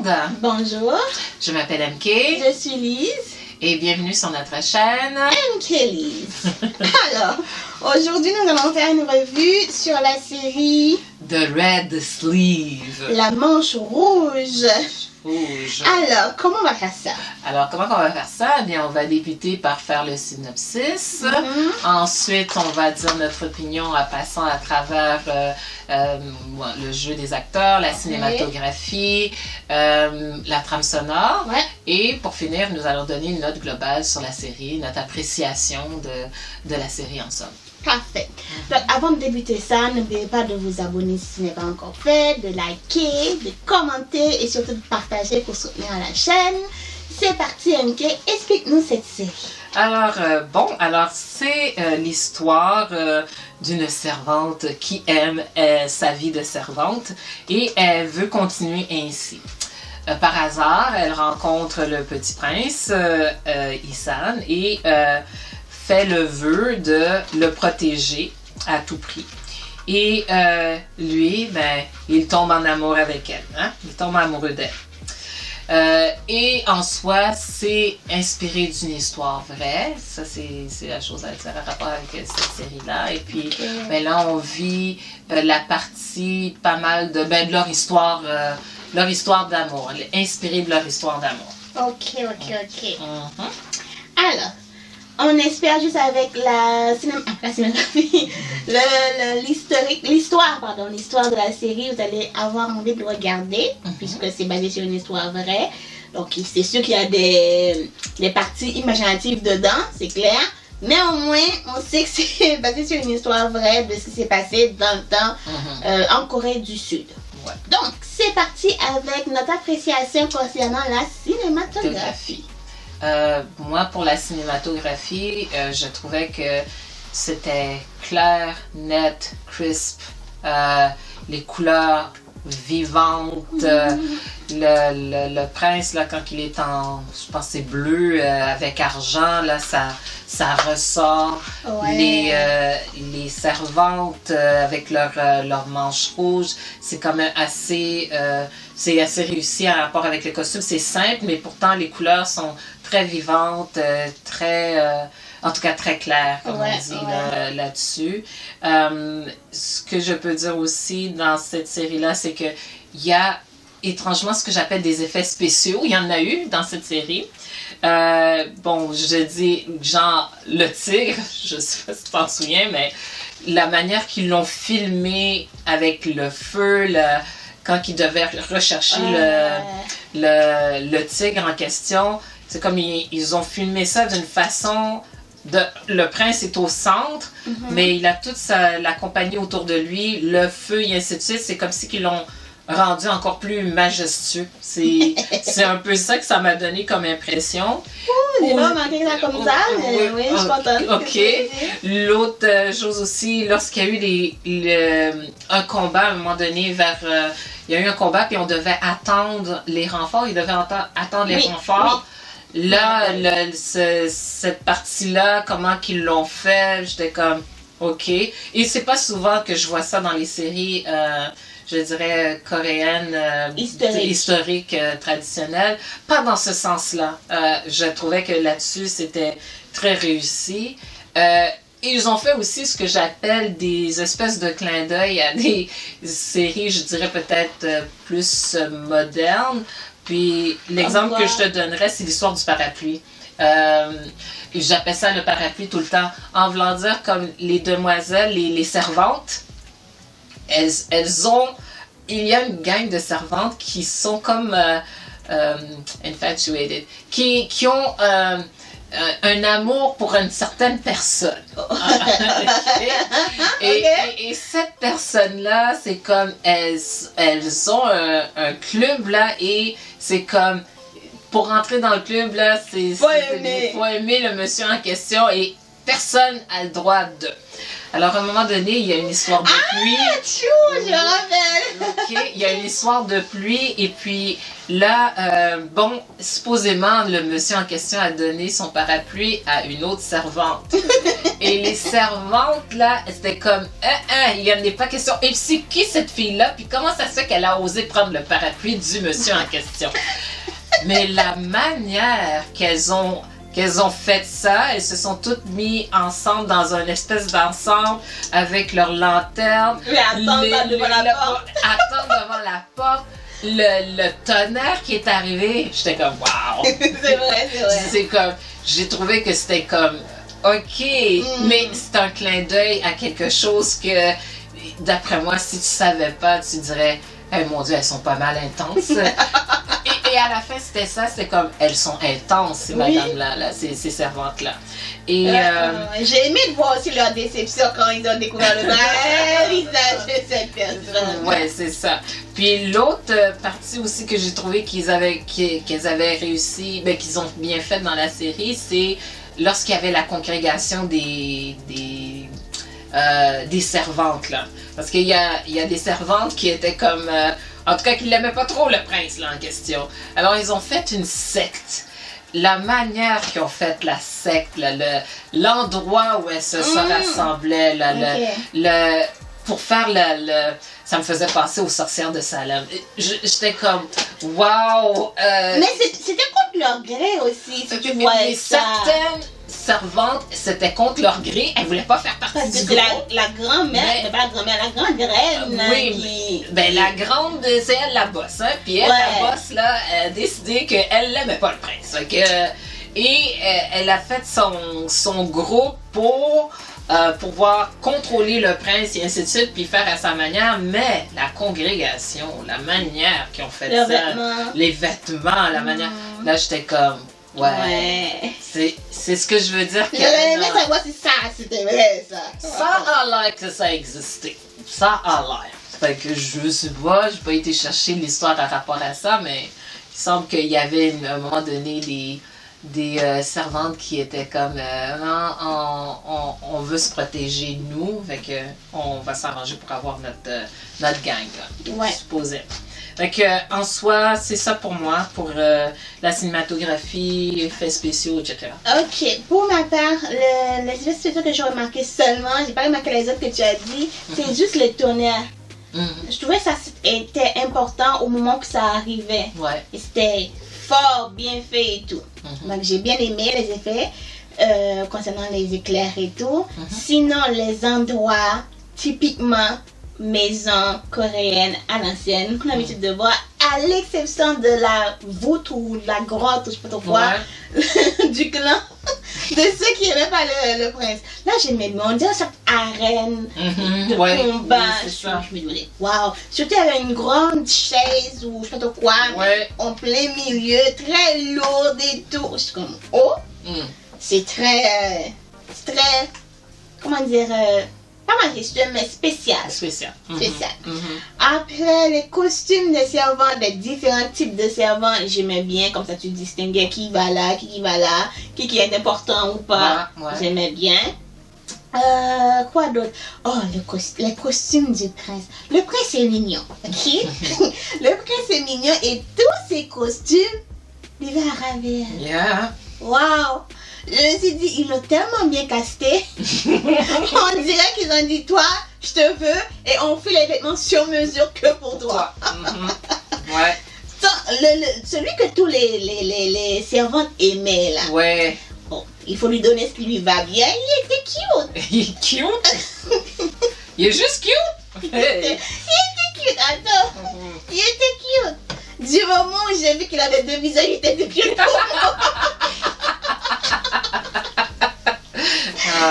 monde! Bonjour, Je m'appelle MK je suis Lise. et bienvenue sur notre chaîne. MK Lise. Alors, aujourd'hui nous allons faire une revue sur la série The Red Sleeve. La Manche Rouge. Rouge. Alors, comment on va faire ça? Alors, comment on va faire ça? Eh bien, on va débuter par faire le synopsis. Ensuite, on va dire notre opinion en passant à travers le jeu des acteurs, la cinématographie, la trame sonore. Ouais. Et pour finir, nous allons donner une note globale sur la série, notre appréciation de la série en somme. Parfait. Donc, avant de débuter ça, n'oubliez pas de vous abonner si ce n'est pas encore fait, de liker, de commenter et surtout de partager pour soutenir la chaîne. C'est parti, MK, explique-nous cette série. Alors, c'est l'histoire d'une servante qui aime sa vie de servante et elle veut continuer ainsi. Par hasard, elle rencontre le petit prince, Isan, et fait le vœu de le protéger à tout prix. Et lui, il tombe en amour avec elle. Hein? Il tombe amoureux d'elle. Et en soi, c'est inspiré d'une histoire vraie. Ça, c'est la chose à dire en rapport avec cette série-là. Et puis, là, on vit la partie pas mal de leur histoire d'amour. Inspirée de leur histoire d'amour. Ok. Alors, on espère juste avec la cinématographie, l'histoire de la série, vous allez avoir envie de regarder, puisque c'est basé sur une histoire vraie. Donc, c'est sûr qu'il y a des parties imaginatives dedans, c'est clair. Mais au moins, on sait que c'est basé sur une histoire vraie de ce qui s'est passé dans le temps en Corée du Sud. Ouais. Donc, c'est parti avec notre appréciation concernant la cinématographie. Moi, pour la cinématographie, je trouvais que c'était clair, net, crisp, les couleurs vivantes. Le prince, là, quand il est en, je pense c'est bleu avec argent, là, ça ressort. Ouais. Les servantes avec leurs manches rouges, c'est quand même assez réussi en rapport avec le costume. C'est simple, mais pourtant les couleurs sont très vivantes, en tout cas très claires, comme on dit là-dessus. Ce que je peux dire aussi dans cette série-là, c'est que il y a étrangement ce que j'appelle des effets spéciaux. Il y en a eu dans cette série. Je dis genre le tigre, je sais pas si tu t'en souviens, mais la manière qu'ils l'ont filmé avec le feu, quand ils devaient rechercher le tigre en question, c'est comme ils ont filmé ça d'une façon... le prince est au centre, mais il a toute la compagnie autour de lui, le feu et ainsi de suite. C'est comme si qu'ils l'ont rendu encore plus majestueux. C'est un peu ça que ça m'a donné comme impression. J'ai pas remarqué ça comme ça, mais oui, je suis contente. Ok. L'autre chose aussi, lorsqu'il y a eu un combat à un moment donné il y a eu un combat puis on devait attendre les renforts. Ils devaient attendre les renforts. Oui. Là, cette partie-là, comment qu'ils l'ont fait, j'étais comme, ok. Et c'est pas souvent que je vois ça dans les séries, je dirais, coréennes, historiques, traditionnelles. Pas dans ce sens-là. Je trouvais que là-dessus, c'était très réussi. Ils ont fait aussi ce que j'appelle des espèces de clins d'œil à des séries, je dirais peut-être plus modernes. Puis l'exemple que je te donnerais, c'est l'histoire du parapluie. J'appelle ça le parapluie tout le temps. En voulant dire comme les demoiselles, les servantes, il y a une gang de servantes qui sont comme infatuated, qui ont un amour pour une certaine personne. Et cette personne-là, c'est comme, elles ont un club là, et c'est comme, pour rentrer dans le club là, faut aimer le monsieur en question, et personne a le droit de. Alors, à un moment donné, il y a une histoire de pluie. Ah, tchou, je me rappelle. OK, il y a une histoire de pluie. Et puis là, bon, supposément, le monsieur en question a donné son parapluie à une autre servante. Et les servantes, là, c'était comme, il n'y en est pas question. Et puis, c'est qui cette fille-là? Puis comment ça se fait qu'elle a osé prendre le parapluie du monsieur en question? Mais la manière qu'elles ont fait ça, elles se sont toutes mises ensemble dans une espèce d'ensemble avec leurs lanternes. Mais attendre devant la porte. Attendre devant la porte. Le tonnerre qui est arrivé, j'étais comme wow! C'est vrai. C'est comme, j'ai trouvé que c'était comme, ok, mais c'est un clin d'œil à quelque chose que, d'après moi, si tu savais pas, tu dirais, hey, mon Dieu, elles sont pas mal intenses. Et à la fin, c'était ça, c'était comme, elles sont intenses, ces madames-là, ces servantes-là. Et j'ai aimé de voir aussi leur déception quand ils ont découvert le vrai visage de cette personne. Ouais, c'est ça. Puis l'autre partie aussi que j'ai trouvé qu'elles avaient réussi, qu'ils ont bien fait dans la série, c'est lorsqu'il y avait la congrégation des servantes, là. Parce qu'il y a des servantes qui étaient comme... en tout cas, qui l'aimaient pas trop, le prince, là, en question. Alors, ils ont fait une secte. La manière qu'ils ont fait la secte, là, l'endroit où elles se rassemblaient, là, pour faire ça me faisait penser aux sorcières de Salem. J'étais comme, wow! Mais c'était contre leur gré aussi, si tu vois ça. Certaines servantes, c'était contre leur gré. Elles voulaient pas faire partie du groupe. La grand-mère, c'est pas la grand-mère, la grande reine. Oui, la grande, c'est elle la bosse. Hein? Puis elle, la bosse, là, a décidé qu'elle l'aimait pas le prince. Et elle a fait son groupe pour pouvoir contrôler le prince et ainsi de suite, puis faire à sa manière, mais la congrégation, la manière qu'ils ont fait les vêtements, la manière, là j'étais comme, c'est ce que je veux dire. J'aurais aimé savoir si ça, c'était vrai, ça. Ça a l'air que ça existait. Ça a l'air. Fait que je sais pas, j'ai pas été chercher l'histoire à rapport à ça, mais il semble qu'il y avait à un moment donné des servantes qui étaient comme non, on veut se protéger nous, fait que on va s'arranger pour avoir notre gang là, supposé. Fait que en soi, c'est ça pour moi, pour la cinématographie, effets spéciaux, etc. Ok, pour ma part, les effets spéciaux que j'ai remarqué seulement, j'ai pas remarqué les autres que tu as dit, c'est juste le tonnerre. Je trouvais que ça était important au moment que ça arrivait. Et c'était fort, bien fait et tout. Donc j'ai bien aimé les effets concernant les éclairs et tout. Sinon, les endroits, typiquement maison coréenne à l'ancienne, qu'on a l'habitude de voir, à l'exception de la voûte ou la grotte, ou je sais pas trop quoi, du clan, de ceux qui n'aimaient pas le prince. Là, j'aimais bien, on dirait cette arène de combat. Je me disais, waouh! Surtout, il y avait une grande chaise ou je sais pas trop quoi, en plein milieu, très lourde et tout. Je suis comme, c'est très, comment dire, pas majestueux, mais spécial. Spécial. Après, les costumes des servants, des différents types de servants, j'aimais bien, comme ça tu distinguais qui va là, qui est important ou pas. J'aimais bien. Quoi d'autre? Oh, les costumes du prince. Le prince est mignon, ok? Le prince est mignon et tous ses costumes, il va ravir. Wow! Je me suis dit, ils l'ont tellement bien casté. On dirait qu'ils ont dit, toi, je te veux et on fait les vêtements sur mesure que pour toi. Celui que tous les servantes aimaient, là. Bon, il faut lui donner ce qui lui va bien. Il était cute. Il est cute? Il est juste cute? Il était cute, attends. Il était cute. Du moment où j'ai vu qu'il avait deux visages, il était cute pour moi.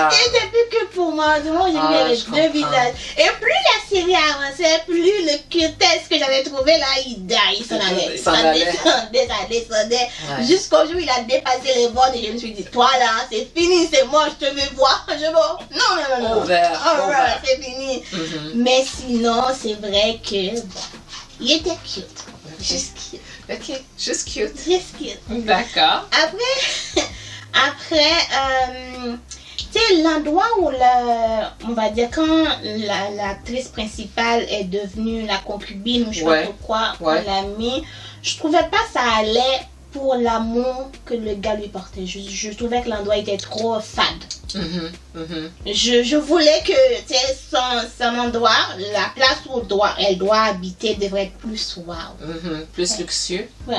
Il était plus que pour moi. Du moment où j'ai vu qu'il avait deux visages. Et plus la série avançait, plus le cutesse que j'avais trouvé là, il s'en allait. Ça descendait. Jusqu'au jour où il a dépassé les bornes et je me suis dit, toi là, c'est fini, c'est moi, je te veux voir. Non. Alright, c'est fini. Mais sinon, c'est vrai que il était cute. Juste cute. Ok, juste cute. Juste cute. D'accord. Après, C'est l'endroit où, on va dire, quand l'actrice principale est devenue la concubine, ou je sais pas pourquoi, on l'a mis, je trouvais pas ça allait pour l'amour que le gars lui portait. Je trouvais que l'endroit était trop fade. Je voulais que son endroit, la place où elle doit habiter devrait être plus wow. Plus luxueux. Ouais.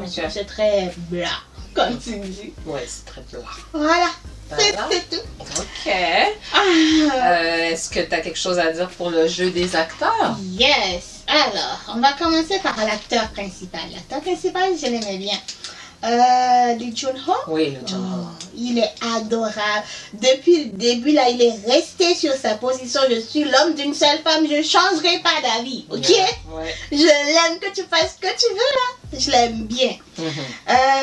C'est très blanc, comme tu dis. Ouais, c'est très blanc. Voilà. C'est tout. Ok. Est-ce que tu as quelque chose à dire pour le jeu des acteurs? Yes. Alors, on va commencer par l'acteur principal. L'acteur principal, je l'aimais bien. Lee Jun-ho. Oui, Lee Jun-ho. Il est adorable. Depuis le début, là, il est resté sur sa position. Je suis l'homme d'une seule femme. Je ne changerai pas d'avis. Ok? Je l'aime, que tu fasses ce que tu veux, là. Je l'aime bien.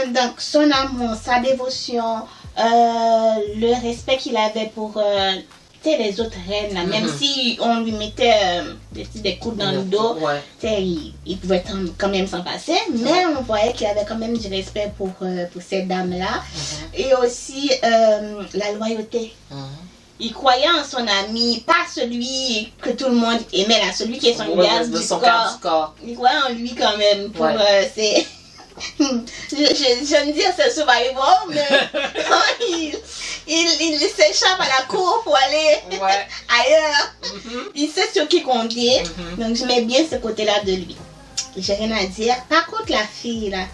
Donc, son amour, sa dévotion, le respect qu'il avait pour les autres reines, là, même si on lui mettait des coups dans le dos, il pouvait quand même s'en passer, mais on voyait qu'il avait quand même du respect pour cette dame-là. Et aussi la loyauté. Il croyait en son ami, pas celui que tout le monde aimait, là, celui qui est son garde du corps. Il croyait en lui quand même pour ses... je ne dis c'est survival, mais il s'échappe à la cour pour aller ailleurs. Il sait sur qui compter. Donc j'aimais bien ce côté-là de lui. J'ai rien à dire. Par contre, la fille là,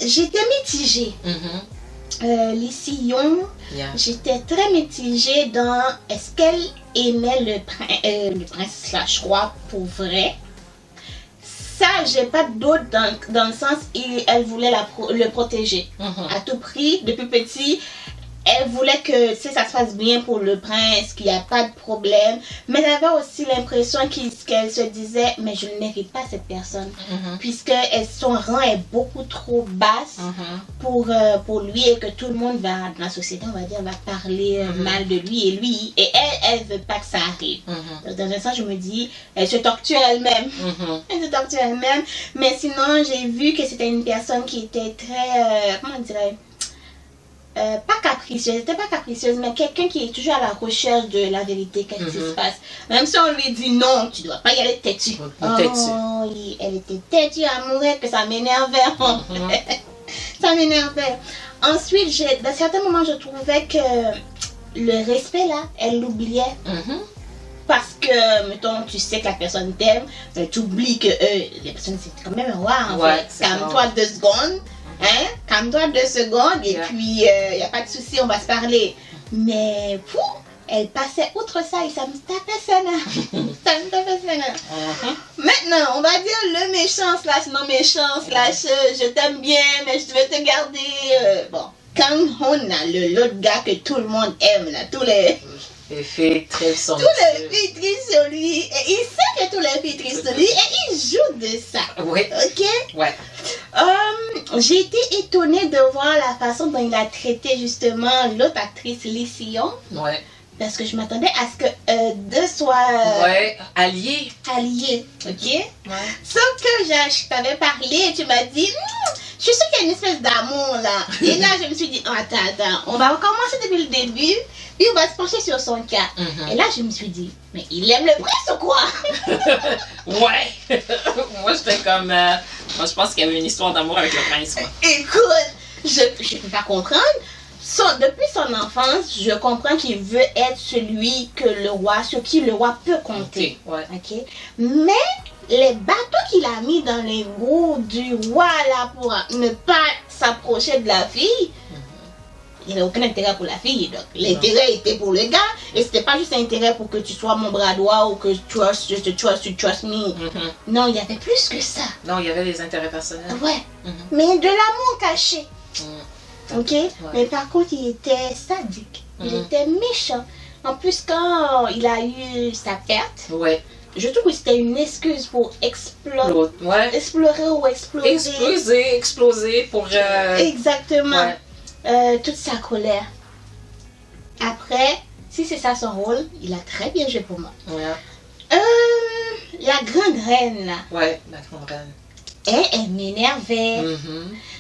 j'étais mitigée. Lee Si-young, j'étais très mitigée dans est-ce qu'elle aimait le prince / roi pour vrai. Ça, j'ai pas de doute dans le sens où elle voulait le protéger à tout prix. Depuis petit, elle voulait que ça se passe bien pour le prince, qu'il n'y a pas de problème. Mais elle avait aussi l'impression qu'elle se disait, mais je ne mérite pas cette personne. Puisque son rang est beaucoup trop basse pour lui et que tout le monde dans la société, on va dire, va parler mal de lui. Et elle veut pas que ça arrive. Donc, dans un sens, je me dis, elle se torture elle-même. Elle se torture elle-même. Mais sinon, j'ai vu que c'était une personne qui était très, comment on dirait, pas capricieuse, c'était pas capricieuse, mais quelqu'un qui est toujours à la recherche de la vérité, qu'est-ce qui se passe. Même si on lui dit non, tu dois pas y aller têtu. Oui, elle était têtue à mourir, que ça m'énervait. Ça m'énervait. Ensuite, dans certains moments, je trouvais que le respect là, elle l'oubliait. Parce que, mettons, tu sais que la personne t'aime, mais tu oublies que les personnes, c'est quand même un roi en fait. Calme-toi 2 secondes. Calme-toi 2 secondes et puis il n'y a pas de souci, on va se parler. Mais elle passait outre ça et ça me tapait ça là. Maintenant, on va dire le méchant / non méchant / je t'aime bien mais je vais te garder. Bon, Kang Hoon, l'autre gars que tout le monde aime, là, tous les filles tripent sur lui. Tous les filles tripent sur lui. Et il sait que tous les filles tripent sur lui et il joue de ça. Ok? J'ai été étonnée de voir la façon dont il a traité justement l'autre actrice Lee Si-young. Parce que je m'attendais à ce que deux soient alliés. Ok? Sauf que je t'avais parlé et tu m'as dit, je suis sûre qu'il y a une espèce d'amour là. Et là, je me suis dit, attends, on va recommencer depuis le début, puis on va se pencher sur son cas. Et là, je me suis dit, mais il aime le prince ou quoi? Moi, j'étais comme, moi, je pense qu'il y avait une histoire d'amour avec le prince. Écoute, je ne peux pas comprendre. Depuis son enfance, je comprends qu'il veut être celui sur qui le roi peut compter. Ok? Mais les bateaux qu'il a mis dans les roues du roi là pour ne pas s'approcher de la fille, il n'a aucun intérêt pour la fille. Donc l'intérêt était pour le gars et c'était pas juste un intérêt pour que tu sois mon bras droit ou que tu trust me. Non, il y avait plus que ça. Non, il y avait des intérêts personnels. Mais de l'amour caché. Ok? Mais par contre, il était sadique. Il était méchant. En plus, quand il a eu sa perte, je trouve que c'était une excuse pour explorer ou exploser. Exploser pour... Exactement. Toute sa colère. Après, si c'est ça son rôle, il a très bien joué pour moi. La grande reine, là. La grande reine. Elle m'énervait.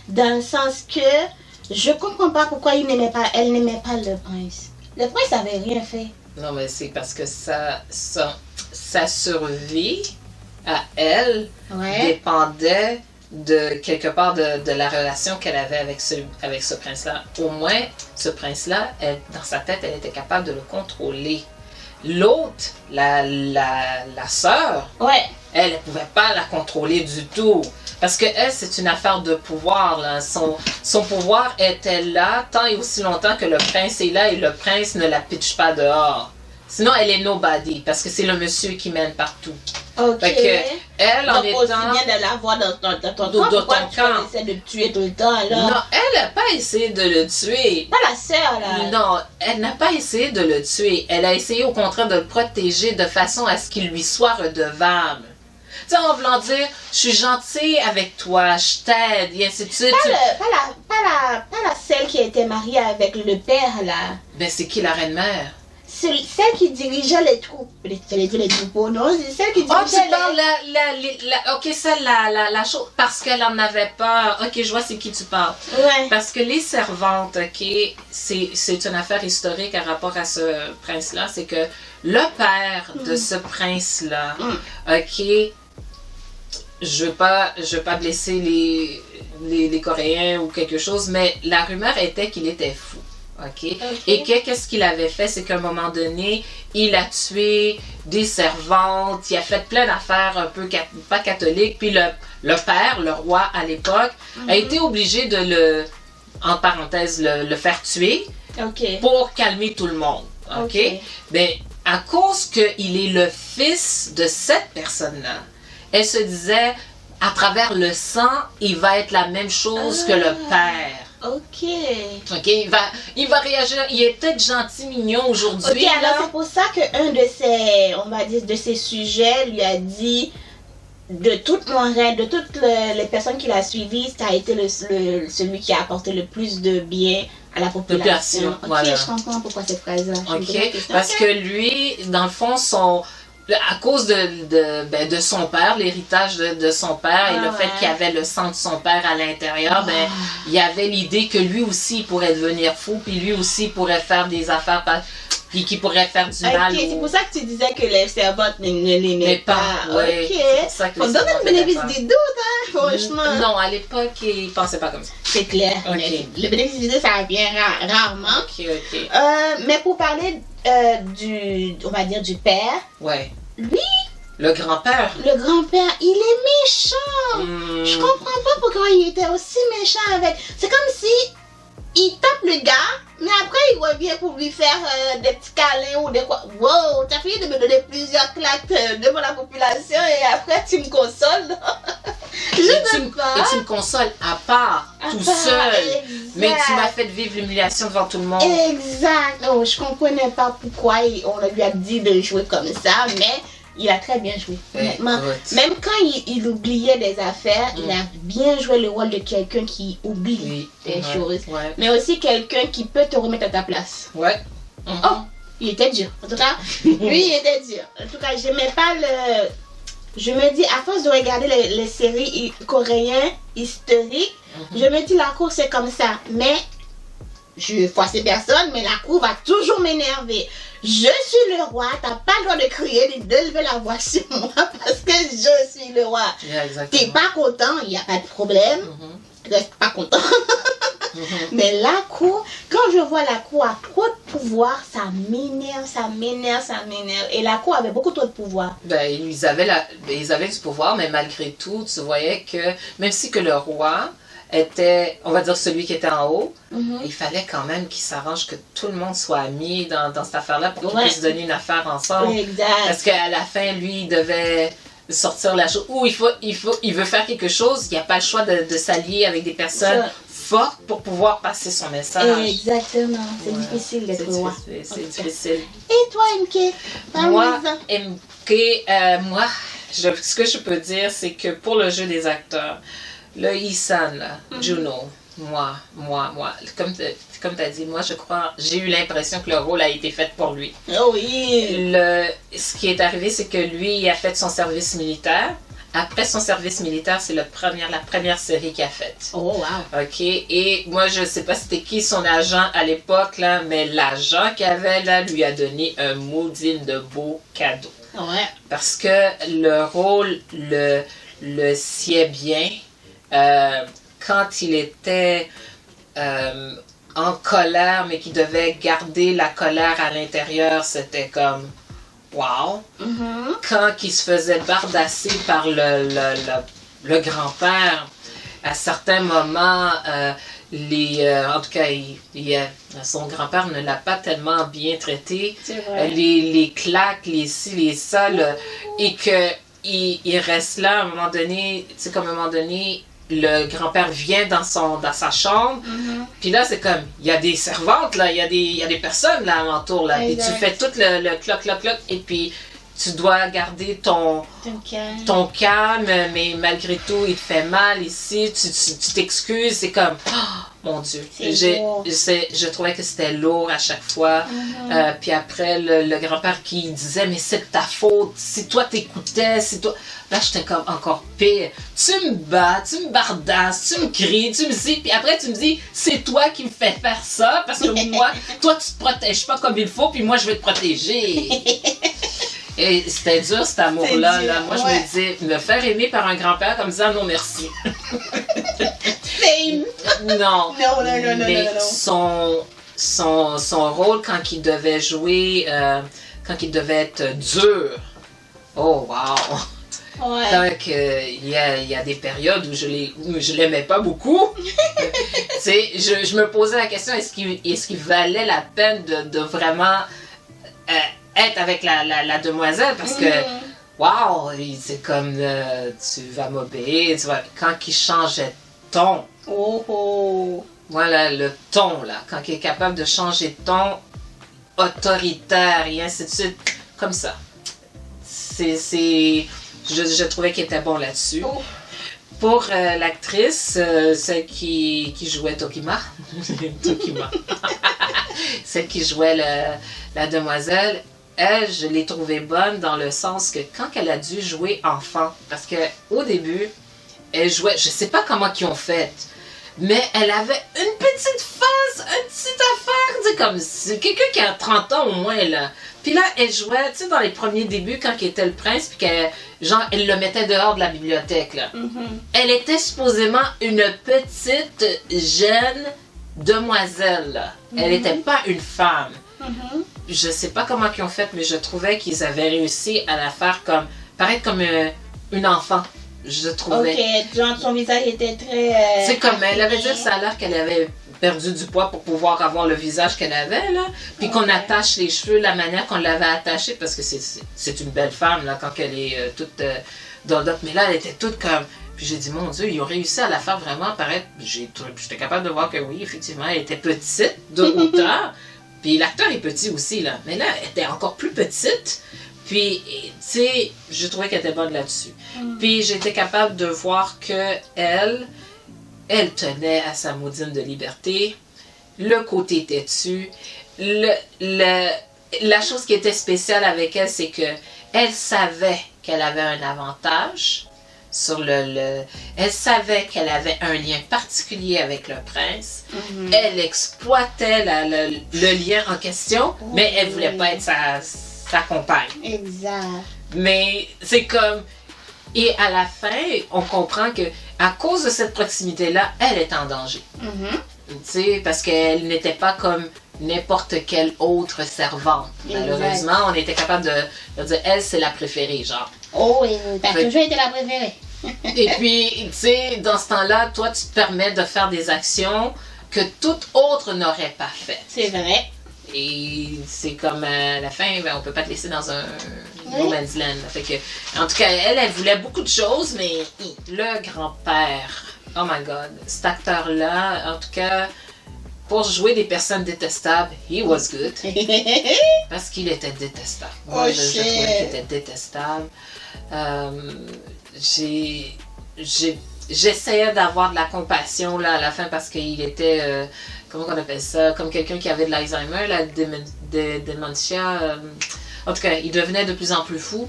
Dans le sens que Je comprends pas pourquoi elle n'aimait pas le prince. Le prince avait rien fait. Non, mais c'est parce que sa survie à elle dépendait de quelque part de la relation qu'elle avait avec ce prince-là. Au moins, ce prince-là, dans sa tête, elle était capable de le contrôler. L'autre, la sœur, elle ne pouvait pas la contrôler du tout. Parce que elle, c'est une affaire de pouvoir. Là. Son pouvoir était là tant et aussi longtemps que le prince est là et le prince ne la pitche pas dehors. Sinon, elle est nobody parce que c'est le monsieur qui mène partout. Ok. Fait que, elle, en étant... aussi bien de l'avoir dans ton camp. Pourquoi tu essaies de le tuer tout le temps, là? Non, elle n'a pas essayé de le tuer. Pas la sœur, là. Non, elle n'a pas essayé de le tuer. Elle a essayé, au contraire, de le protéger de façon à ce qu'il lui soit redevable. Tu sais, en voulant dire, je suis gentille avec toi, je t'aide, et ainsi de suite. Pas la celle qui a été mariée avec le père, là. Ben, c'est qui la reine-mère? C'est celle qui dirigeait les troupes. J'allais dire les troupeaux, non? C'est celle qui dirigeait tu parles ok, celle, la chose, parce qu'elle en avait peur. Ok, je vois c'est qui tu parles. Ouais. Parce que les servantes, ok, c'est une affaire historique à rapport à ce prince-là, c'est que le père de ce prince-là, ok, je veux pas blesser les Coréens ou quelque chose, mais la rumeur était qu'il était fou. Okay. Et qu'est-ce qu'il avait fait, c'est qu'à un moment donné, il a tué des servantes, il a fait plein d'affaires un peu pas catholiques, puis le père, le roi à l'époque, a été obligé de en parenthèse, le faire tuer pour calmer tout le monde. Ben, à cause qu'il est le fils de cette personne-là, elle se disait, à travers le sang, il va être la même chose que le père. Ok, il va réagir. Il est peut-être gentil, mignon aujourd'hui. Ok, alors c'est pour ça qu'un de ses sujets lui a dit de toute mon règne, de toutes les personnes qui l'ont suivi, ça a été celui qui a apporté le plus de bien à la population. Ok, voilà. Je comprends pourquoi cette phrase-là. Parce que lui, dans le fond, à cause de son père, l'héritage de son père et le fait qu'il y avait le sang de son père à l'intérieur, il y avait l'idée que lui aussi pourrait devenir fou, puis lui aussi pourrait faire des affaires, puis qu'il pourrait faire du mal. Ok, c'est pour ça que tu disais que les servantes ne l'aimaient pas. Ouais, ok, on donne le bénéfice du doute, hein, franchement. Non, à l'époque, ils ne pensaient pas comme ça. C'est clair. Le bénéfice du doute, ça vient rarement. Mais pour parler on va dire du père. Ouais. Lui. Le grand-père. Le grand-père, il est méchant. Je comprends pas pourquoi il était aussi méchant avec. C'est comme si il tape le gars, mais après il revient pour lui faire des petits câlins ou des quoi. Wow, t'as fini de me donner plusieurs claques devant la population et après tu me consoles. Je ne pas. Et tu me consoles à part, tout seul. Exact. Mais tu m'as fait vivre l'humiliation devant tout le monde. Exact. Oh, je comprenais pas pourquoi on lui a dit de jouer comme ça, mais il a très bien joué. Honnêtement. Même quand il oubliait des affaires, il a bien joué le rôle de quelqu'un qui oublie des choses. Mais aussi quelqu'un qui peut te remettre à ta place. Oh, il était dur. En tout cas, lui, il était dur. En tout cas, j'aimais pas le... Je me dis, à force de regarder les séries coréennes historiques, je me dis, la cour, c'est comme ça. Mais, je ne force personne, mais la cour va toujours m'énerver. Je suis le roi, t'as pas le droit de crier, de lever la voix sur moi parce que je suis le roi. T'es pas content, il n'y a pas de problème. Reste pas content. Mais la cour, quand je vois la cour a trop de pouvoir, ça m'énerve. Et la cour avait beaucoup trop de pouvoir. Ben, ils avaient du pouvoir, mais malgré tout, tu voyais que, même si que le roi était, on va dire, celui qui était en haut, il fallait quand même qu'il s'arrange que tout le monde soit ami dans cette affaire-là pour qu'ils puissent donner une affaire ensemble. Parce qu'à la fin, lui, il devait sortir la chose. Ou il veut faire quelque chose, il n'y a pas le choix de s'allier avec des personnes fortes pour pouvoir passer son message. Exactement. C'est difficile d'être roi. C'est difficile. Et toi, MK? Moi, ce que je peux dire, c'est que pour le jeu des acteurs, le Isan, Juno, moi, comme tu as dit, moi je crois, j'ai eu l'impression que le rôle a été fait pour lui. Oh oui! Ce qui est arrivé, c'est que lui, il a fait son service militaire après son service militaire, c'est la première série qu'il a faite. Oh, wow. OK? Et moi, je sais pas c'était qui son agent à l'époque, là, mais l'agent qu'il avait, là, lui a donné un maudit de beau cadeau. Ouais. Parce que le rôle le sied bien. Quand il était en colère, mais qu'il devait garder la colère à l'intérieur, c'était comme wow. Quand il se faisait bardasser par le grand-père, à certains moments, en tout cas, son grand-père ne l'a pas tellement bien traité. C'est vrai. Les claques, les ci, les ça, et qu'il reste là à un moment donné, tu sais, comme à un moment donné, le grand-père vient dans sa chambre, puis là, c'est comme, il y a des servantes, là, il y a des personnes là alentour, là, puis tu fais tout le cloc, cloc, cloc, et puis tu dois garder ton calme, mais malgré tout, il te fait mal ici, tu t'excuses, c'est comme, oh, mon Dieu. Je trouvais que c'était lourd à chaque fois. Puis après, le grand-père qui disait, mais c'est de ta faute, si toi t'écoutais, si toi... Là, j'étais comme encore pire. Tu me bats, tu me bardasses, tu me cries, tu me dis, puis après tu me dis, c'est toi qui me fais faire ça, parce que moi, toi tu te protèges pas comme il faut, puis moi je vais te protéger. Et c'était dur cet amour-là. Là. Moi, je me disais, me faire aimer par un grand-père comme ça, non merci. Same. Non. Non. Mais son rôle quand il devait jouer, quand il devait être dur, oh wow! Ouais. Donc, il y a des périodes où je l'aimais pas beaucoup. Je me posais la question, est-ce qu'il valait la peine de vraiment être avec la demoiselle? Parce que, wow, c'est comme, tu vas m'obéir, quand il changeait de ton. Voilà, le ton, là, quand il est capable de changer de ton autoritaire et ainsi de suite, comme ça. Je trouvais qu'il était bon là-dessus. Pour l'actrice, celle qui jouait Tokima, celle qui jouait la demoiselle, elle, je l'ai trouvée bonne dans le sens que quand elle a dû jouer enfant, parce qu'au début, elle jouait, je sais pas comment ils ont fait, mais elle avait une petite face, une petite affaire, tu sais, comme c'est quelqu'un qui a 30 ans au moins, là. Puis là, elle jouait, tu sais, dans les premiers débuts, quand il était le prince, puis elle le mettait dehors de la bibliothèque, là. Elle était supposément une petite, jeune demoiselle, là. Elle n'était pas une femme. Je sais pas comment ils ont fait, mais je trouvais qu'ils avaient réussi à la faire paraître comme une enfant. Je trouvais. Ok, genre son visage était très... c'est comme, elle avait dit, ça a l'air qu'elle avait perdu du poids pour pouvoir avoir le visage qu'elle avait, là. Puis qu'on attache les cheveux, la manière qu'on l'avait attachée, parce que c'est une belle femme, là, quand elle est toute dolled up. Mais là, elle était toute comme... Puis j'ai dit, mon Dieu, ils ont réussi à la faire vraiment apparaître. J'étais capable de voir que oui, effectivement, elle était petite de hauteur. Puis l'acteur est petit aussi, là. Mais là, elle était encore plus petite. Puis, tu sais, je trouvais qu'elle était bonne là-dessus. Puis j'étais capable de voir que elle tenait à sa maudine de liberté. Le côté têtu. La chose qui était spéciale avec elle, c'est que elle savait qu'elle avait un avantage sur elle savait qu'elle avait un lien particulier avec le prince. Elle exploitait le lien en question, mais elle voulait pas être sa compagne. Exact. Mais c'est comme... Et à la fin, on comprend que à cause de cette proximité-là, elle est en danger. Tu sais, parce qu'elle n'était pas comme n'importe quelle autre servante. Malheureusement, on était capable de dire, elle, c'est la préférée, genre. Oh, oui, t'as toujours été la préférée. Et puis, tu sais, dans ce temps-là, toi, tu te permets de faire des actions que toute autre n'aurait pas faites. C'est vrai. Et c'est comme à la fin, ben, on peut pas te laisser dans un no man's land. Fait que, en tout cas, elle voulait beaucoup de choses, mais le grand-père, oh my god, cet acteur-là, en tout cas, pour jouer des personnes détestables, he was good. Parce qu'il était détestable. Moi, je trouvais qu'il était détestable. J'essayais d'avoir de la compassion là, à la fin parce qu'il était, comment on appelle ça, comme quelqu'un qui avait de l'Alzheimer, la dementia. En tout cas, il devenait de plus en plus fou.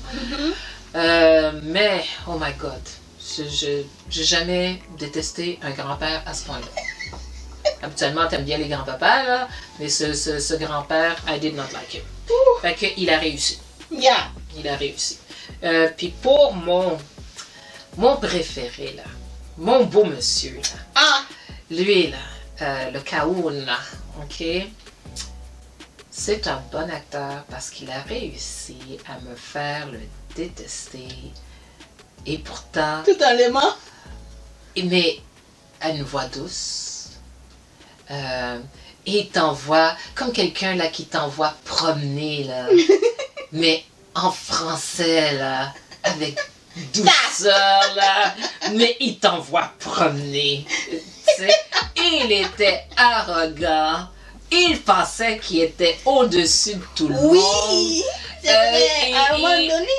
Mais, oh my God, j'ai jamais détesté un grand-père à ce point-là. Habituellement, t'aimes bien les grands-papas, là, mais ce grand-père, I did not like him. Fait qu'il a réussi. Yeah. Il a réussi. Puis pour mon préféré, là, mon beau monsieur, là, Ah, lui, là, le Kaoun, là, OK? C'est un bon acteur parce qu'il a réussi à me faire le détester. Et pourtant, tout en l'aimant. mais à une voix douce. Et il t'envoie, comme quelqu'un là qui t'envoie promener, là. Mais en français, là, avec douceur, là. Mais il t'envoie promener. Tu sais, il était arrogant. Il pensait qu'il était au-dessus de tout le monde. Oui, c'est vrai. À un moment donné,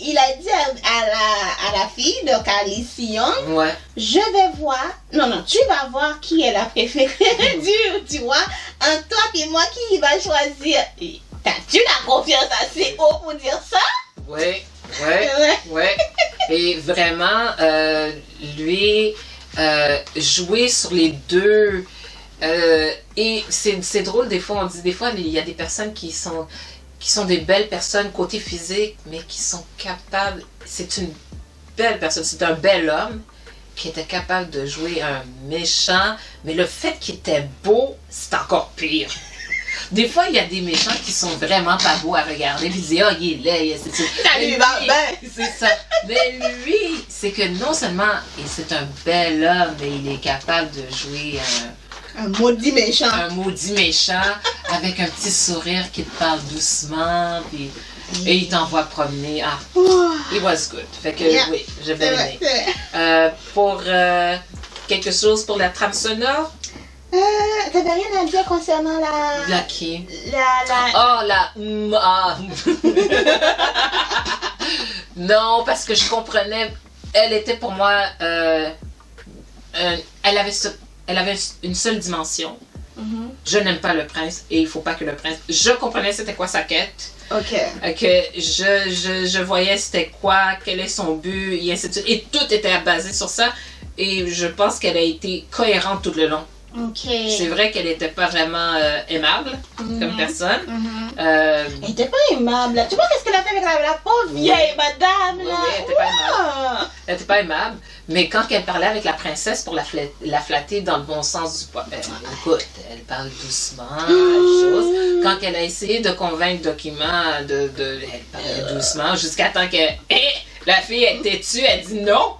il a dit à la fille, donc à Lee Si-young, Ouais. je vais voir, non, tu vas voir qui est la préférée tu vois, entre toi et moi, qui va choisir. T'as-tu la confiance assez haut pour dire ça? Ouais. Ouais. Et vraiment, lui, jouer sur les deux. Et c'est drôle, des fois, on dit, des fois, il y a des personnes qui sont des belles personnes côté physique, mais qui sont capables, c'est une belle personne, c'est un bel homme qui était capable de jouer un méchant, mais le fait qu'il était beau, c'est encore pire. Des fois, il y a des méchants qui sont vraiment pas beaux à regarder, puis ils disent, oh, il est laid, c'est ça. Mais lui, c'est que non seulement c'est un bel homme, mais il est capable de jouer un maudit méchant. Un maudit méchant avec un petit sourire qui te parle doucement, puis et il t'envoie promener. Ah, it was good. Fait que oui, j'ai bien aimé. Pour quelque chose pour la trame sonore? T'avais rien à dire concernant la... La qui? Oh, la... Non, parce que je comprenais... Elle était pour moi... elle avait une seule dimension. Mm-hmm. Je n'aime pas le prince et il faut pas que le prince... Je comprenais c'était quoi sa quête. Ok. Que je voyais c'était quoi, quel est son but, et ainsi de suite. Et tout était basé sur ça. Et je pense qu'elle a été cohérente tout le long. Okay. C'est vrai qu'elle n'était pas vraiment aimable comme personne. Elle n'était pas aimable. Tu vois qu'est-ce qu'elle a fait avec la pauvre vieille madame là? Oui, elle n'était pas aimable. Elle n'était pas aimable. Mais quand elle parlait avec la princesse pour la flatter dans le bon sens du poil, écoute, elle parle doucement, chose. Quand elle a essayé de convaincre Document, elle parlait doucement jusqu'à temps que la fille est têtue, elle dit non.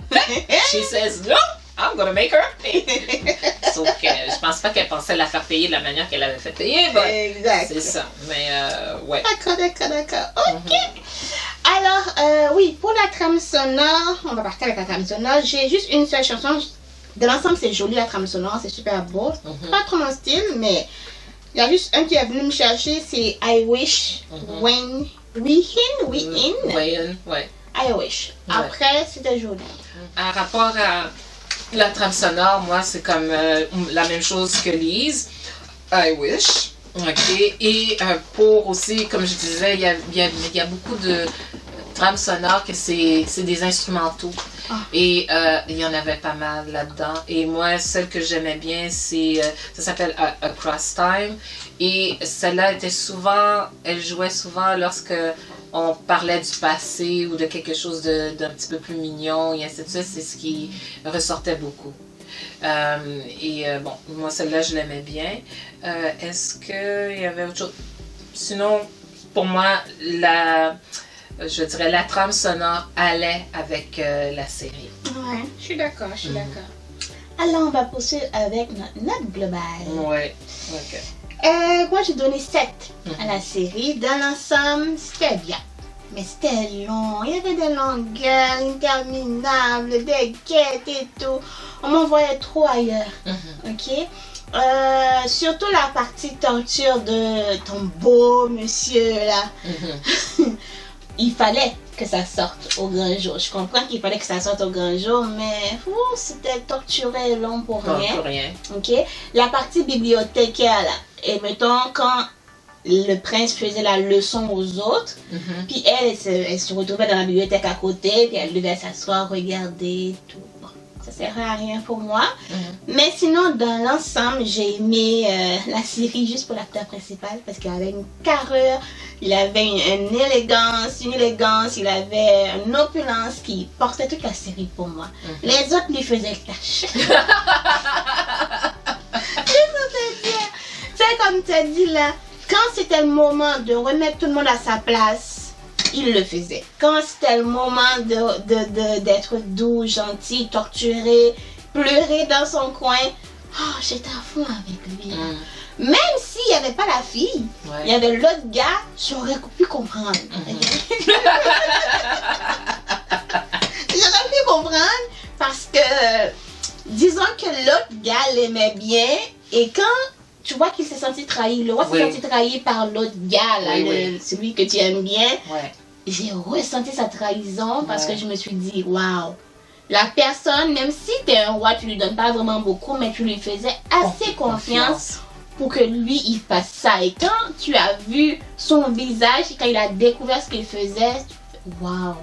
She says no. I'm gonna make her pay. Sauf que je pense pas qu'elle pensait la faire payer de la manière qu'elle avait fait payer. Exact. C'est ça. Mais ouais. D'accord. Ok. Alors, oui, pour la trame sonore, on va partir avec la trame sonore. J'ai juste une seule chanson. De l'ensemble, c'est joli la trame sonore, c'est super beau. Pas trop mon style, mais il y a juste un qui est venu me chercher, c'est I Wish When We In. Ouais. I Wish. Après, c'était joli. En rapport à la trame sonore, moi, c'est comme la même chose que Lise. I Wish. OK. Et pour aussi, comme je disais, il y a beaucoup de trames sonores que c'est des instrumentaux. Et il y en avait pas mal là-dedans. Et moi, celle que j'aimais bien, ça s'appelle Across Time. Et celle-là elle jouait souvent lorsque on parlait du passé ou de quelque chose d'un petit peu plus mignon et ainsi de suite. C'est ce qui ressortait beaucoup. Bon, moi celle-là je l'aimais bien. Est-ce qu'il y avait autre chose? Sinon, pour moi, je dirais la trame sonore allait avec la série. Ouais, je suis d'accord. Alors, on va poursuivre avec notre note globale. Ouais, ok. Moi, j'ai donné 7 à la série. Dans l'ensemble, c'était bien. Mais c'était long. Il y avait des longueurs interminables, des quêtes et tout. On m'envoyait trop ailleurs. Ok? Surtout la partie torture de ton beau monsieur là. Il fallait que ça sorte au grand jour. Je comprends qu'il fallait que ça sorte au grand jour, mais c'était torturé long pour rien. Pour rien. Ok? La partie bibliothécaire là. Et mettons quand le prince faisait la leçon aux autres. Puis elle se retrouvait dans la bibliothèque à côté, puis elle devait s'asseoir, regarder, tout. Bon, ça sert à rien pour moi. Mais sinon, dans l'ensemble, j'ai aimé la série juste pour l'acteur principal, parce qu'il avait une carrure, il avait une élégance, il avait une opulence qui portait toute la série pour moi. Les autres lui faisaient le tâche. C'est comme tu as dit là, quand c'était le moment de remettre tout le monde à sa place, il le faisait. Quand c'était le moment d'être doux, gentil, torturé, pleurer dans son coin, j'étais à fond avec lui. Même s'il n'y avait pas la fille, il y avait l'autre gars, j'aurais pu comprendre. J'aurais pu comprendre parce que, disons que l'autre gars l'aimait bien et quand tu vois qu'il s'est senti trahi, le roi s'est senti trahi par l'autre gars, là, celui que tu aimes bien, j'ai ressenti sa trahison parce que je me suis dit, waouh, la personne, même si tu es un roi, tu lui donnes pas vraiment beaucoup, mais tu lui faisais assez confiance pour que lui, il fasse ça. Et quand tu as vu son visage, quand il a découvert ce qu'il faisait, waouh,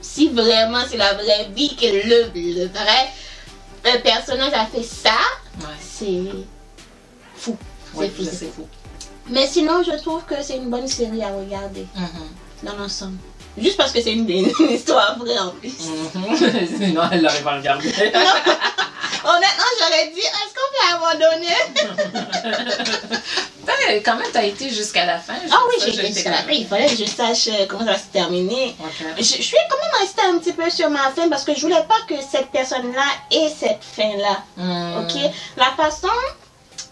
si vraiment c'est la vraie vie, que le vrai personnage a fait ça, c'est fou. C'est fou. Mais sinon, je trouve que c'est une bonne série à regarder dans l'ensemble. Juste parce que c'est une histoire vraie en plus. Sinon, elle l'aurait pas regardé. Honnêtement, j'aurais dit, est-ce qu'on peut abandonner? Quand même, tu as été jusqu'à la fin. J'ai été jusqu'à la fin. Il fallait que je sache comment ça va se terminer. Je suis quand même restée un petit peu sur ma fin parce que je voulais pas que cette personne-là ait cette fin-là. La façon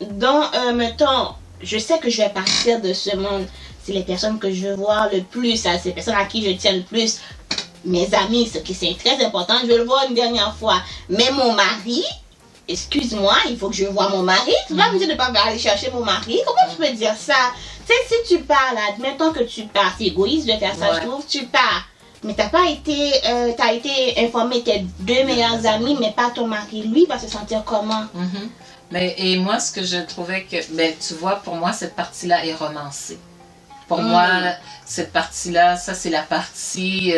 dont, mettons, je sais que je vais partir de ce monde. C'est les personnes que je veux voir le plus, c'est les personnes à qui je tiens le plus. Mes amis, ce qui c'est très important, je vais le voir une dernière fois. Mais mon mari, excuse-moi, il faut que je voie mon mari. Tu vas me dire de ne pas aller chercher mon mari. Comment tu peux dire ça? Tu sais, si tu pars là, admettons que tu pars, c'est égoïste de faire ça, je trouve, tu pars. Mais t'as été informé tes deux meilleurs amis, mais pas ton mari. Lui va se sentir comment? Et moi, ce que je trouvais que, tu vois, pour moi, cette partie-là est romancée. Pour moi, cette partie-là, ça c'est la partie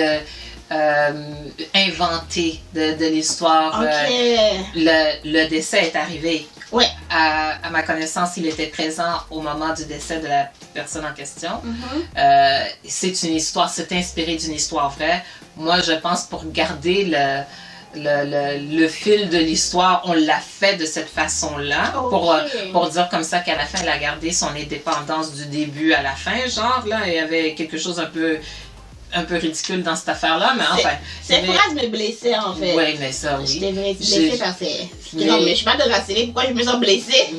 inventée de l'histoire. Le décès est arrivé. À ma connaissance, il était présent au moment du décès de la personne en question. C'est une histoire, c'est inspiré d'une histoire vraie. Moi, je pense pour garder le fil de l'histoire, on l'a fait de cette façon-là, pour dire comme ça qu'à la fin, elle a gardé son indépendance du début à la fin, genre, là, il y avait quelque chose un peu ridicule dans cette affaire-là, mais enfin... Cette phrase me blessait, en fait. Oui, mais ça, oui. Je devrais être blessée parce que... Non, mais je suis pas de raceler, pourquoi je me sens blessée?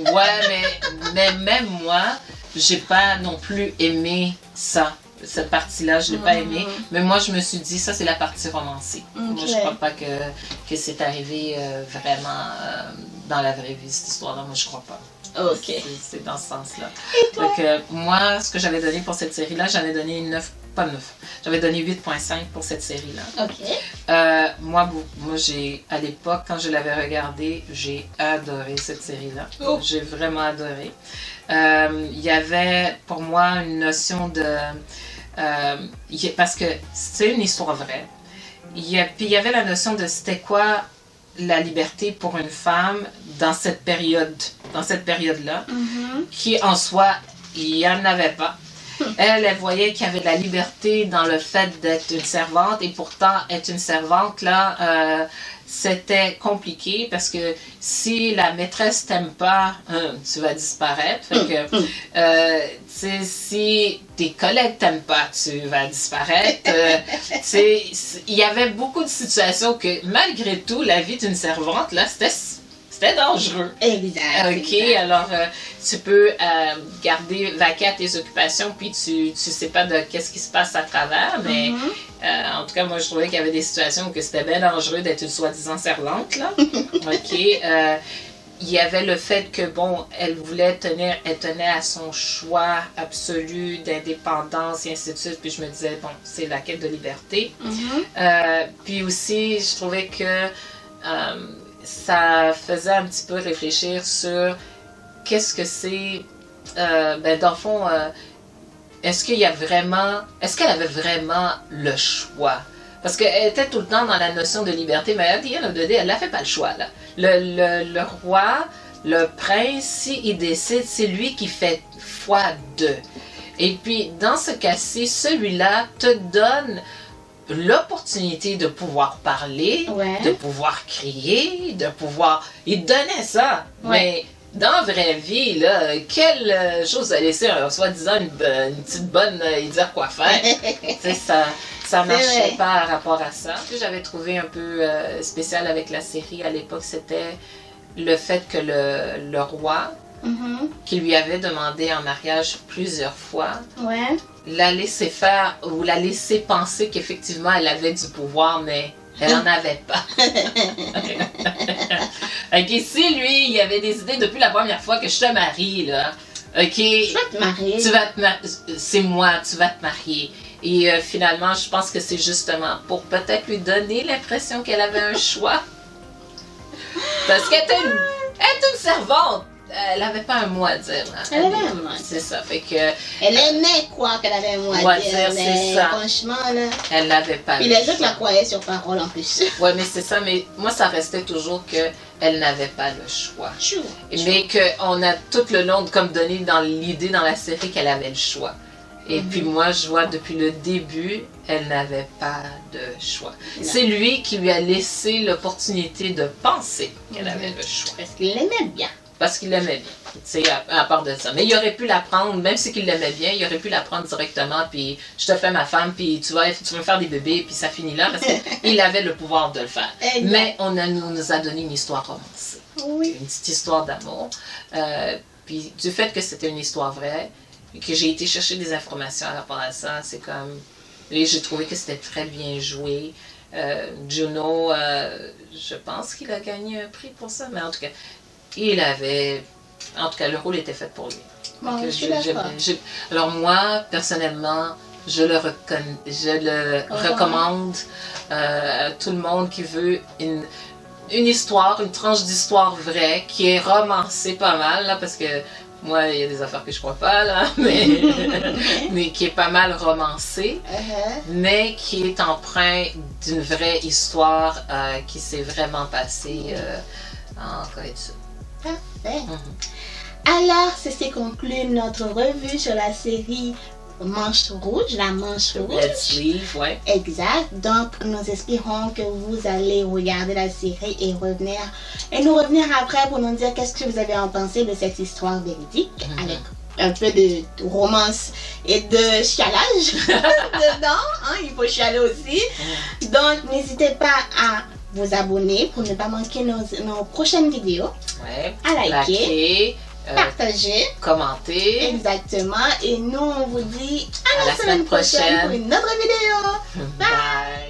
mais même moi, j'ai pas non plus aimé ça. Cette partie-là, je ne l'ai pas aimée. Mais moi, je me suis dit, ça, c'est la partie romancée. Moi, je ne crois pas que c'est arrivé vraiment dans la vraie vie, cette histoire-là. Moi, je ne crois pas. C'est dans ce sens-là. Donc, moi, ce que j'avais donné pour cette série-là, j'avais donné 9, pas 9. J'avais donné 8.5 pour cette série-là. Moi, à l'époque, quand je l'avais regardée, j'ai adoré cette série-là. J'ai vraiment adoré. Il y avait, pour moi, une notion de... parce que c'est une histoire vraie. Puis il y avait la notion de c'était quoi la liberté pour une femme dans cette période-là, qui en soi, il n'y en avait pas. Elle voyait qu'il y avait de la liberté dans le fait d'être une servante, et pourtant, être une servante, là, c'était compliqué parce que si la maîtresse t'aime pas, tu vas disparaître. Fait que, si tes collègues t'aiment pas, tu vas disparaître. Il y avait beaucoup de situations que, malgré tout, la vie d'une servante, là, c'était dangereux. Exact. Alors tu peux vaquer à tes occupations, puis tu sais pas de qu'est-ce qui se passe à travers, mais en tout cas, moi, je trouvais qu'il y avait des situations où c'était bien dangereux d'être une soi-disant servante, là. Il y avait le fait que, bon, elle tenait à son choix absolu d'indépendance et ainsi de suite, puis je me disais, bon, c'est la quête de liberté. Puis aussi, je trouvais que ça faisait un petit peu réfléchir sur qu'est-ce que c'est, dans le fond, est-ce qu'elle avait vraiment le choix? Parce qu'elle était tout le temps dans la notion de liberté, mais à the end of the day, elle n'a fait pas le choix, là. Le roi, le prince, s'il décide, c'est lui qui fait x2. Et puis, dans ce cas-ci, celui-là te donne l'opportunité de pouvoir parler, de pouvoir crier, de pouvoir... Il te donnait ça, mais dans la vraie vie, là, quelle chose à laisser, soi-disant, une petite bonne, il dire quoi faire. C'est ça. Ça marchait pas par rapport à ça. Ce que j'avais trouvé un peu spécial avec la série à l'époque, c'était le fait que le roi, qui lui avait demandé en mariage plusieurs fois, la laissé faire ou la laissé penser qu'effectivement elle avait du pouvoir, mais elle n'en avait pas. Ok, si lui, il avait des idées depuis la première fois que je te marie, là, ok, tu vas te marier. C'est moi, tu vas te marier. Et finalement, je pense que c'est justement pour peut-être lui donner l'impression qu'elle avait un choix. Parce qu'elle était une servante. Elle n'avait pas un mot à dire. Hein. Elle avait un mot. C'est ça. Fait que, elle aimait quoi qu'elle avait un mot à dire. C'est ça. Franchement, là. Elle n'avait pas. Puis les autres la croyaient sur parole en plus. Oui, mais c'est ça. Mais moi, ça restait toujours qu'elle n'avait pas le choix. Mais qu'on a tout le long comme donné dans l'idée dans la série qu'elle avait le choix. Et puis moi, je vois depuis le début, elle n'avait pas de choix. C'est lui qui lui a laissé l'opportunité de penser qu'elle avait le choix. Parce qu'il l'aimait bien. Parce qu'il l'aimait bien, c'est à part de ça. Mais il aurait pu la prendre, même si qu'il l'aimait bien, il aurait pu la prendre directement, puis je te fais ma femme, puis tu vas me faire des bébés, puis ça finit là, parce qu'il avait le pouvoir de le faire. Mais on nous a donné une histoire romancée. Oui. Une petite histoire d'amour. Puis du fait que c'était une histoire vraie, que j'ai été chercher des informations à rapport à ça, c'est comme... Et j'ai trouvé que c'était très bien joué. Juno, je pense qu'il a gagné un prix pour ça, mais en tout cas, le rôle était fait pour lui. Bon, alors moi, personnellement, je le recommande à tout le monde qui veut une histoire, une tranche d'histoire vraie, qui est romancée pas mal, là, parce que moi, il y a des affaires que je crois pas, là, mais qui est pas mal romancée, mais qui est empreint d'une vraie histoire qui s'est vraiment passée en Corée du Sud. Parfait. Alors, c'est conclu notre revue sur la série Manche Rouge, la Manche Rouge. Red Sleeve, ouais. Exact. Donc, nous espérons que vous allez regarder la série et nous revenir après pour nous dire qu'est-ce que vous avez en pensé de cette histoire véridique, avec un peu de romance et de chialage dedans. Hein, il faut chialer aussi. Donc, n'hésitez pas à vous abonner pour ne pas manquer nos prochaines vidéos. Ouais. À liker. Partager, commenter. Exactement. Et nous, on vous dit à la semaine prochaine pour une autre vidéo. Bye.